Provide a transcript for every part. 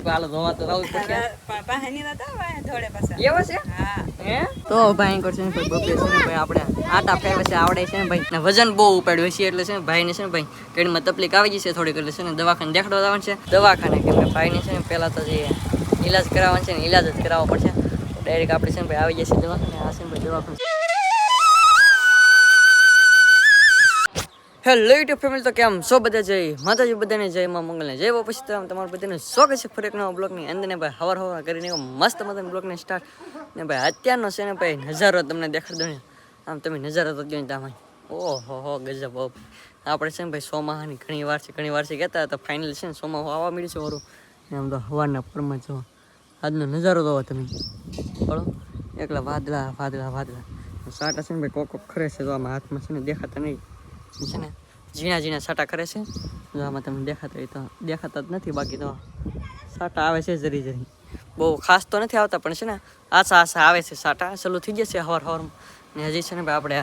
હાલો ધોવા તો રાવું પડશે પાણી નતા ભાઈ ધોળે પાછા એવો છે હા હે તો ભાઈ કરશે ને ભાઈ બબે છે ને ભાઈ આપણે આટા ફેરવે છે આવડે છે ને ભાઈ ને વજન બહુ ઉપાડ્યું છે એટલે છે ને ભાઈને છે ને ભાઈ કેડમાં તકલીફ આવી જશે થોડીક એટલે છે ને દવાખાને દેખાડવા જવાનું છે દવાખાને કેમ કે ભાઈને છે ને પહેલા તો જે ઈલાજ કરાવવાનો છે ને ઈલાજ જ કરાવવો પડશે ડાયરેક્ટ આપણે છે ને ભાઈ આવી જશે દવાખાને આ છે ને ભાઈ દવાખાને હેલો યુટ્યુબ ફેમિલી તો કેમ સો બધા જય માતાજી બધાને જય માં મંગલને જય વાપસી તો તમારું બધાને સ્વાગત છે ફરી એક નવા બ્લોગની અંદર ને ભાઈ હવાર કરીને મસ્ત મજાનો બ્લોગને સ્ટાર્ટ ને ભાઈ અત્યારનો છે ને ભાઈ નજારો તમને દેખાડ દો ને આમ તમે નજારો તો જોઈને તમે ઓહો હો ગજબ આપણે છે ને ભાઈ સોમાહાની ઘણી વાર છે કહેતા તો ફાઇનલ છે ને સોમાહો આવવા મળ્યું છે વરું ને આમ તો હવારના પરમાં જો આજનો નજારો તો તમે બોલો એકલા વાદળા સાટા છે ને ભાઈ કોક ખરે છે તો આમાં હાથમાં છે ને દેખાતા નહીં છે ને ઝીણા સાટા કરે છે જો આમાં તમને દેખાતા જ નથી બાકી તો સાટા આવે છે જરી બહુ ખાસ તો નથી આવતા પણ છે ને આછા આવે છે સાટા ચાલુ થઈ જશે હવારમાં ને હજી છે ને ભાઈ આપણે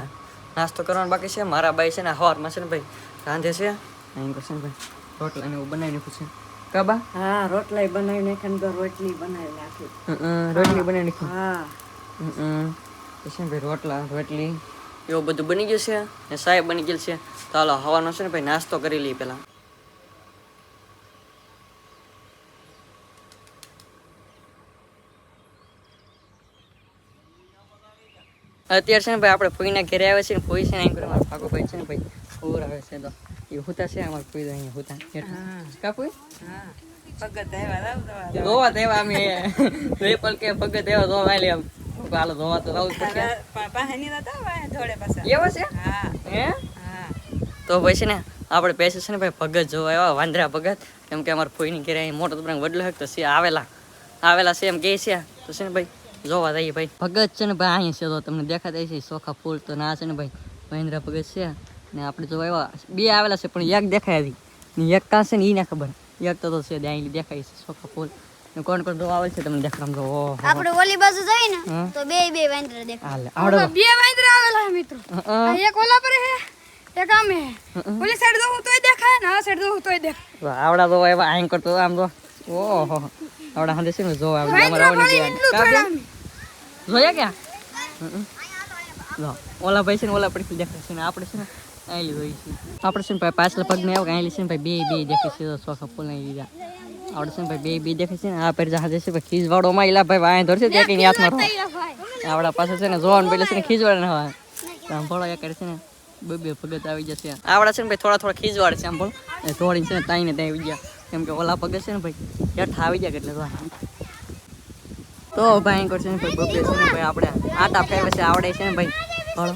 નાસ્તો કરવાનો બાકી છે મારા બાઈ છે ને હવારમાં છે ને ભાઈ રાંધે છે અહીં કરશે ને ભાઈ રોટલા ને એવું બનાવી નાખ્યું છે કાબા હા રોટલા બનાવી નાખી તો રોટલી બનાવી નાખી રોટલી બનાવી નાખ્યું હા છે ને ભાઈ રોટલી એવું બધું બની ગયું છે ને સાહેબ બની ગયેલ છે તો હાલો હવાનો છે ને ભાઈ નાસ્તો કરી લઈએ પેલા અત્યારે છે ને ભાઈ આપણે ફોઈના ઘરે આવે છે ને ફોઈ છે ને અહીં કરે મારા ભાગો ભાઈ છે ને ભાઈ ફોર આવે છે તો એ હુતા છે અમારે ફોઈ અહીંયા હુતા કા ફોઈ હા ભગત આવ્યા ધોવા દેવા અમે રેપલ કે ભગત એવા ધોવા લે હાલો ધોવા તો રાવું પડશે પાણી નતા ભાઈ ધોળે પાછા એવો છે હા હે હા તો ભાઈ છે ને આપણે પૈસા છે ને ભાઈ ભગત જોવા આવ્યા વાંદરા ભગત કેમ કે અમારા ફોઈની ઘરે અહીં મોટો તો વડલો હક તો છે આવેલા છે એમ કે છે તો છે ને ભાઈ જોવા જઈએ ભાઈ ભગત છે ને ભાઈ અહીં છે તો તમને દેખાતા છે ચોખા ફૂલ તો ના છે ને ભાઈ મહેન્દ્ર ભગત છે ને આપણે જોવા આવ્યા બે આવેલા છે પણ એક દેખાય હતી ને એક કાં છે ને એ ના ખબર એક તો છે અહીં દેખાય છે ચોખા ફૂલ કોણ જોવા આવે છે તમને દેખાડો ઓહો આપણે ઓલી બાજુ જઈએ ને તો બે વાંદરા દેખાય હાલે આવડો બે વાંદરા આવેલા મિત્રો એક ઓલા પર હે એક આમે ઓલી સાઈડ દો તોય દેખાય ને આ સાઈડ દો તોય દેખાય આવડા તો એવા આઈ કરતો આમ તો ઓહો આવડા હંદે છે ને જોવા આવે અમાર આવવાની ગયા જોયા ક્યાં લો ઓલા ભાઈ છે ને ઓલા પડખી દેખાય છે ને આપણે છે ને આઈલી હોય છે આપણે છે ને ભાઈ પાછલા પગ ને આવ આઈલી છે ને ભાઈ બે દેખાય છે સોખા ફૂલ નહીં લીધા આવડે છે ને ભાઈ બે દેખાય છે ને આ પર જહાજે છે ભાઈ ખીજવાડો માં એલા ભાઈ વાય ધરશે ત્યાં કઈ હાથમાં રહો આવડા પાસે છે ને જોવાનું પેલે છે ને ખીજવાડ ના હોય આમ ભળો એક કરે છે ને બે ભગત આવી જશે આવડા છે ને ભાઈ થોડા ખીજવાડ છે આમ ભળો થોડી છે ને તાઈને ત્યાં આવી ગયા કેમ કે ઓલા પગે છે ને ભાઈ હેઠા આવી ગયા એટલે તો ભાઈ કરશે ને ભાઈ બબે છે ને ભાઈ આપણે આટા ફેરવે છે આવડે છે ને ભાઈ ભળો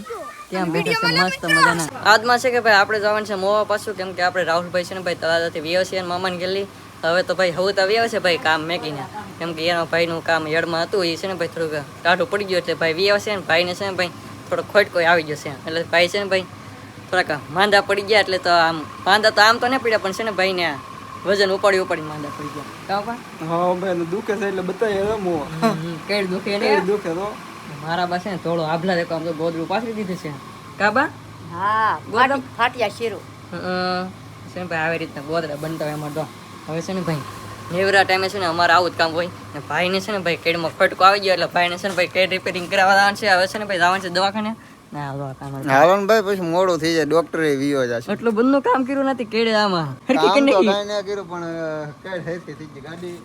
ત્યાં બેઠા છે મસ્ત મજાના આજમાં છે કે ભાઈ આપણે જવાનું છે મોવા પાછું કેમ કે આપણે રાહુલભાઈ છે ને ભાઈ તળાજાથી વ્યવ છે મામાને ગયેલી હવે તો ભાઈ હવે તો આવી આવે છે ભાઈ કામ મેકીને કેમ કે એના ભાઈનું કામ યડમાં હતું એ છે ને ભાઈ થોડુંક ટાઢું પડી ગયું એટલે ભાઈ વી આવશે ને ભાઈને છે ને ભાઈ થોડો ખોટકો આવી જશે એટલે ભાઈ છે ને ભાઈ થોડાક માંદા પડી ગયા એટલે તો આમ માંદા તો આમ તો નહીં પડ્યા પણ છે ને ભાઈને વજન ઉપાડી માંદા પડી ગયા હા ભાઈ દુખે છે એટલે બતાય કેડ દુખે ને દુખે તો મારા બા છે ને થોડો આભલા દેખો આમ તો ગોદરું પાથરી દીધું છે કાબા હા ફાટ્યા શીરો છે ને ભાઈ આવી રીતના ગોદરા બનતા હોય એમાં તો હવે છે ને ભાઈ નેવરા ટાઈમે છે ને અમારે આવું જ કામ હોય ને ભાઈને છે ને ભાઈ કેડમાં ફટકો આવી ગયો એટલે ભાઈને છે ને ભાઈ કેડ રિપેરિંગ કરાવવા જવાનું છે હવે છે ને ભાઈ જવાનું છે દવાખાને હાલન ભાઈ પછી મોડું થઈ જાય ડોક્ટરે વિયો જશે એટલું બધું કામ કર્યું નથી કેડે આમાં કામ તો કાંઈ ના કર્યું પણ કેડ હેરથી થઈ ગઈ ગાડી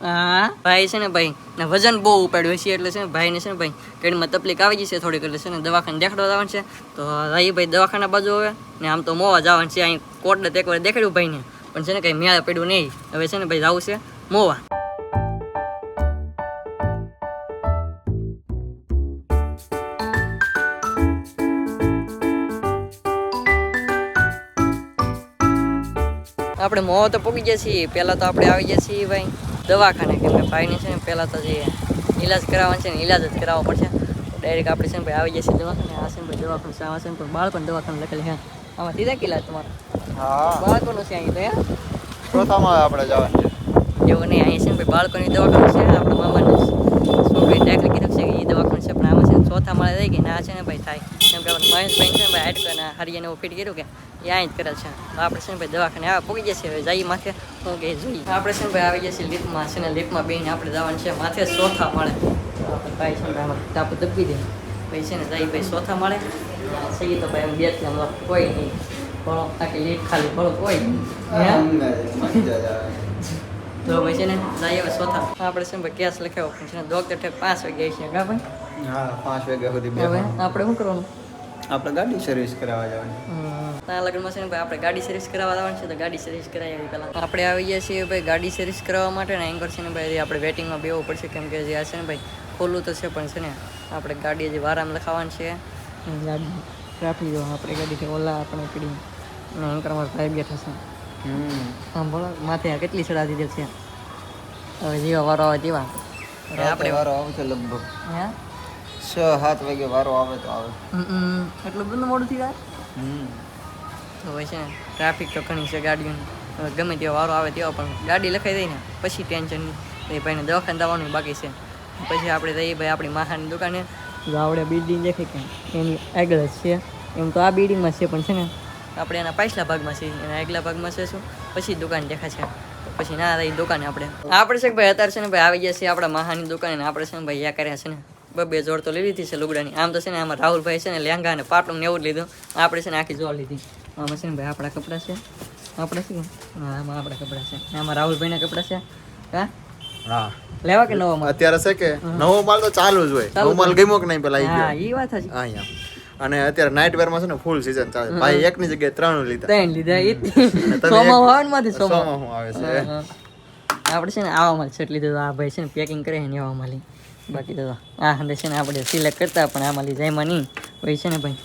હા ભાઈ છે ને ભાઈ ને વજન બહુ ઉપાડ્યું છે એટલે છે ને ભાઈને છે ને ભાઈ કેડમાં તકલીફ આવી જશે થોડીક એટલે છે ને દવાખાને દેખાડવા જવાનું છે તો એ ભાઈ દવાખાના બાજુ હવે ને આમ તો મોવા જવાનું છે અહીં કોટને એક વાર દેખાડ્યું ભાઈને પણ છે ને કંઈ મેળા પડ્યું નહીં હવે છે ને ભાઈ જવું છે મોવા આપણે મોં તો પૂગી ગયા છીએ પહેલાં તો આપણે આવી ગયા છીએ ભાઈ દવાખાને કેમ કે ભાઈને છે ને પહેલાં તો જે ઈલાજ કરાવવાનો છે ને ઈલાજ જ કરાવવો પડશે ડાયરેક્ટ આપણે છે ને ભાઈ આવી ગયા છીએ દવાખાને આ છે ને ભાઈ દવાખાનું છે આમાં છે ને પણ બાળકોને દવાખાનું લખેલી હે આમાં દીધા કે ઈલાજ તમારો હા બાળકોનું છે અહીં તો હે ચોથામાં આપણે જવાનું છે એવું નહીં અહીં છે ને ભાઈ બાળકોની દવાખાનું છે આપણા મામાને છોકરી દાખલ કીધું છે કે એ દવાખાનું છે પણ આમાં છે ને ચોથા માળે રહી ગઈ ના છે ને ભાઈ થાય કેમ કેમ કે મહેશભાઈ છે ને ભાઈ હાડકાના હરિયાને એવું ફિટ કર્યું કે એ અહીં જ કરે છે. તો આપણે છે ને ભાઈ દવાખાને આવા પૂગી જશે. હવે જઈએ માથે હું કે જોઈએ. આપણે છે ને ભાઈ આવી જશે લિફ્ટમાં છે ને લિફ્ટમાં બેહીને આપણે જવાનું છે માથે ચોથા માળે. આપણે ભાઈ છે ને આમાં તાપ દબી દે ભાઈ છે ને જઈ ભાઈ ચોથા માળે સહી તો ભાઈ એમ બેઠી આમ કોઈ નહીં ભણો આખી લીટ ખાલી ભણો કોઈ નહીં. તો ભાઈ છે ને જઈએ હવે ચોથા. આપણે છે ને ભાઈ કેસ લખાવ્યો પણ છે ને ડોક્ટર ઠેક 5 વાગે છે કા ભાઈ? હા 5 વાગ્યા સુધી હવે આપણે શું કરવાનું? આપણે ગાડી સર્વિસ કરાવવા જવાની. ત્યાં લગ્નમાં છે ને ભાઈ આપણે ગાડી સર્વિસ કરાવવા જવાનું છે તો ગાડી સર્વિસ કરાવી આવી પહેલાં. આપણે આવી ગયા છીએ ભાઈ ગાડી સર્વિસ કરાવવા માટે ને એંગર છે ને ભાઈ આપણે વેટિંગમાં બેવું પડશે કેમ કે જે આ છે ને ભાઈ ખોલું તો છે પણ છે ને આપણે ગાડી હજી વારામાં લખાવવાની છે. ગાડી ટ્રાફિક જો આપણે ગાડીથી ઓલા આપણે પીડી અને એંકરમાં ભાઈ બેઠા છે. આમ બોલો માથે આ કેટલી ચડા દીધેલ છે. હવે જેવા વારો આવે તેવા આપણે વારો આવશે લગભગ હે 6-7 વાગે વારો આવે તો આવે. એટલું બધું મોડું થઈ જાય તો હોય છે ને ટ્રાફિક તો ઘણી છે ગાડીઓની. હવે ગમે તેવો વારો આવે તેવો પણ ગાડી લખાઈ દઈ ને પછી ટેન્શન નહીં. એ ભાઈને દવાખાને જવાનું બાકી છે. પછી આપણે જઈએ ભાઈ આપણી માહાની દુકાને. જો આપણે બિલ્ડિંગ દેખે કે એની આગળ જ છે એમ તો આ બિલ્ડિંગમાં છે પણ છે ને આપણે એના પાછલા ભાગમાં છે એના આગલા ભાગમાં છે શું પછી દુકાન દેખા છે પછી ના રહી દુકાને આપણે છે કે ભાઈ અત્યારે છે ને ભાઈ આવી ગયા છીએ આપણા માહાની દુકાને ને આપણે છે ને ભાઈ યા કર્યા છે ને બે જોડ તો લઈ લીધી છે લુગડાની. આમ તો છે ને આમાં રાહુલભાઈ છે ને લેંગા અને પાટલું ને એવું જ લીધું. આપણે છે ને આખી જોડ લીધી. આમાં છે ને ભાઈ આપણા કપડાં છે આપણે છે હા આમાં આપણા કપડાં છે આમાં રાહુલભાઈના કપડાં છે. હા હા લેવા કે નવો માલ? અત્યારે છે કે નવો માલ તો ચાલુ જ હોય. નવો માલ ગમ્યો કે નહીં પેલા આવી હા ગયો એ વાત છે. અહીંયા અને અત્યારે નાઇટ વેર માં છે ને ફૂલ સીઝન ચાલે. ભાઈ એકની જગ્યાએ 3 લીધા. 3 લીધા એ સોમા વાવનમાંથી સોમા સોમાં હું આવે છે. આપણે છે ને આવા માલ સેટ લીધો. આ ભાઈ છે ને પેકિંગ કરે ને આવા માલી બાકી તો આ હંડે છે ને આપણે સિલેક્ટ કરતા પણ આમાં લઈ જાય નહીં ભાઈ છે ને ભાઈ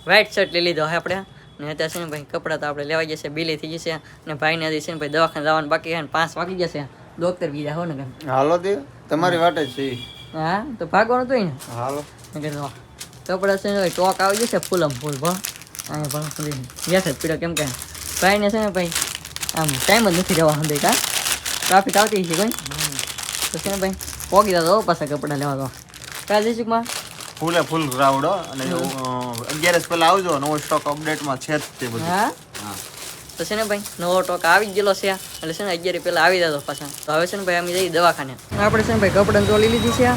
વ્હાઇટ શર્ટ લઈ લીધો હવે આપણે. ને અત્યારે છે ને ભાઈ કપડાં તો આપણે લેવાઈ જશે બિલી થઈ જશે ને ભાઈને હજી છે ને ભાઈ દવાખાને જવાનું બાકી છે ને 5 વાગી જશે. ડોક્ટર બીજા હો ને હાલો દે તમારી વાટે જ છે. હા તો ભાગવાનું તો ને હાલો કપડાં છે ને ભાઈ ટોક આવી જશે ફૂલમ ફૂલ ભો અહીંયા પણ બેસે જ પીડો કેમ કે ભાઈને છે ને ભાઈ આમ ટાઈમ જ નથી રહેવા હંદે કા ટ્રાફિક આવતી છે કોઈ તો છે ને ભાઈ પોગી દો પાછા કપડાં લેવા તો કાલ જઈશું ફૂલે ફૂલ રાવડો અને 11 પહેલા આવજો. નવો સ્ટોક અપડેટમાં છે જ તે બધું. હા તો છે ને ભાઈ નવો ટોક આવી ગયેલો છે એટલે છે ને 11 પહેલા આવી જતો પાછા. તો હવે છે ને ભાઈ અમે જઈએ દવાખાને. આપણે છે ને ભાઈ કપડાં તો લઈ લીધી છે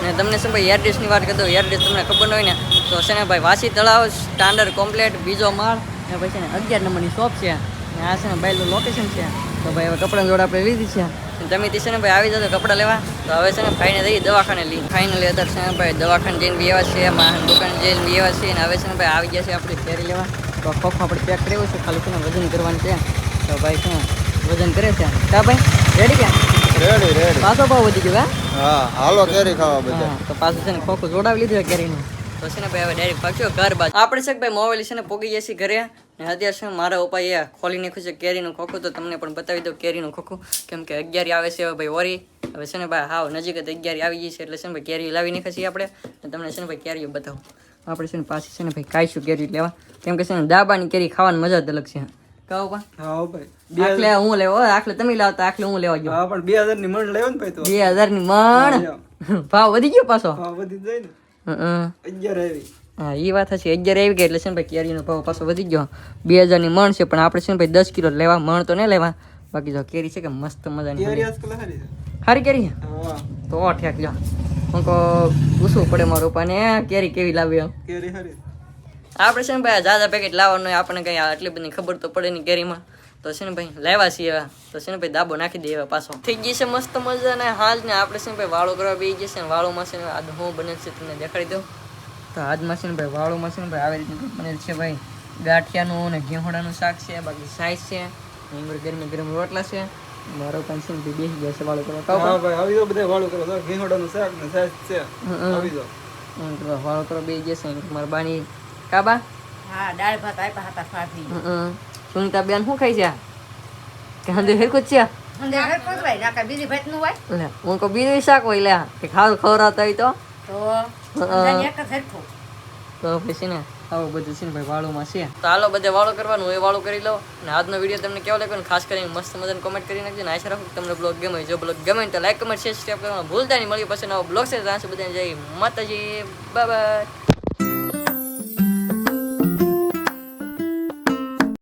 અને તમને છે ભાઈ એડ્રેસની વાત કરી દઉં. એડ્રેસ તમને ખબર ન હોય ને તો છે ને ભાઈ વાસી તળાવ સ્ટાન્ડર્ડ કોમ્પ્લેટ બીજો માળ અને પછી છે ને 11 નંબરની શોપ છે અને આ છે ને ભાઈનું લોકેશન છે. તો ભાઈ હવે કપડાં જોડ આપણે લીધી છે તમે તે છે ને ભાઈ આવી જતો કપડાં લેવા. તો હવે છે ને ભાઈને જઈએ દવાખાને લઈ ફાઇનલી અત્યારે છે ને ભાઈ દવાખાને જઈને બી આવ્યા છે માહાની દુકાને જઈને બી આવ્યા છે અને હવે છે ને ભાઈ આવી ગયા છે આપણે કેરી લેવા. તો ખોખો આપણે પેક કર્યો છે ખાલી છે ને વજન કરવાનું છે. તો ભાઈ છે ને વજન કરે છે કા ભાઈ રેડી કે રેડી પાછો ભાવ વધી ગયો હા હાલો કેરી ખાવા બધા. તો પાછું છે ને ખોખું જોડાવી લીધું કેરીનું. તો છે ને ભાઈ હવે ડાયરેક્ટ પાક્યો ઘર બાજુ. આપણે છે કે ભાઈ મોબાઈલ છે ને પોગી જશે ઘરે ને અત્યારે છે મારા ઉપાય એ ખોલી નાખ્યું છે કેરીનું ખોખું. તો તમને પણ બતાવી દઉં કેરીનું ખોખું કેમ કે 11 આવે છે હવે ભાઈ ઓરી હવે છે ને ભાઈ હાવ નજીક જ 11 આવી ગઈ છે એટલે છે ને ભાઈ કેરી લાવી નાખી છીએ આપણે. તમને છે ને ભાઈ કેરીઓ બતાવું. આપણે છે ને પાછી છે ને ભાઈ ખાઈશું કેરી લેવા કેમ કે છે ને દાબાની કેરી ખાવાની મજા જ અલગ છે. કહો પા હા ભાઈ આખલે હું લેવો આખલે તમે લાવતા આખલે હું લેવા ગયો. હા પણ 2000 ની મણ લેવો ને ભાઈ તો 2000 ની મણ ભાવ વધી ગયો પાછો. હા વધી જાય ને 11 આવી. હા એ વાત હશે 11 આવી ગઈ એટલે છે ને ભાઈ કેરીનો ભાવ પાછો વધી ગયો. 2000 ની મણ છે પણ આપણે છે ને ભાઈ 10 કિલો લેવા મણ તો નહીં લેવા. બાકી જો કેરી છે કે મસ્ત મજાની કેરી આજકાલ હારી છે. સારી કેરી હા તો ઠેક જો હું કહો પૂછવું પડે મારું પણ કેરી કેવી લાવી એમ. કેરી હારી આપણે છે ને ભાઈ જાજા પેકેટ લાવવાનું હોય આપણને કઈ આટલી બધી ખબર તો પડે નહીં કેરીમાં. તો છે ને ભાઈ લેવા છીએ એવા તો છે ને ભાઈ દાબો નાખી દઈએ પાછો. થઈ ગઈ છે મસ્ત મજા ને હાલ ને આપણે છે ને ભાઈ વાળો કરવા બેસી જશે ને વાળોમાં છે ને આજ હું બને છે તમને દેખાડી દઉં. તો આજમાં છે ને ભાઈ વાળોમાં છે ને ભાઈ આવી રીતે બનેલ છે ભાઈ ગાંઠિયાનું અને ઘેહોડાનું શાક છે બાકી સાઈઝ છે ગરમ ગરમ રોટલા છે. મારો પણ છે ને ભાઈ બેસી ગયા છે વાળો કરવા. હા ભાઈ આવી તો બધા વાળું કરો તો ઘેહોડાનું શાક ને સાસ છે આવી દો વાળો કરવા બેસી જશે મારા બાની કાબા. હા દાળ ભાત આપ્યા હતા ફાફી. સુનિતા બેન શું ખાઈ છે કે હંદે હેરકું જ છે અંદર ઘર પકવાય નાકા બીજી ભાત નું હોય લે હું કો બીજું શાક હોય લે કે ખાવ ખવડાવતા હોય તો તો એક જ હેરખું. તો પછી ને આવું બધું છે ને ભાઈ વાળુમાં છે. તો હાલો બધે વાળો કરવાનું એ વાળો કરી લો. અને આજનો વિડીયો તમને કેવો લાગ્યો ને ખાસ કરીને મસ્ત મજાને કોમેન્ટ કરી નાખજો ને આશા રાખું તમને બ્લોગ ગમે. જો બ્લોગ ગમે તો લાઈક કમેન્ટ શેર સબસ્ક્રાઇબ કરવાનું ભૂલતા નહીં. મળી પછી નવો બ્લોગ છે ત્યાં સુધી બધાને જય માતાજી બાય બાય.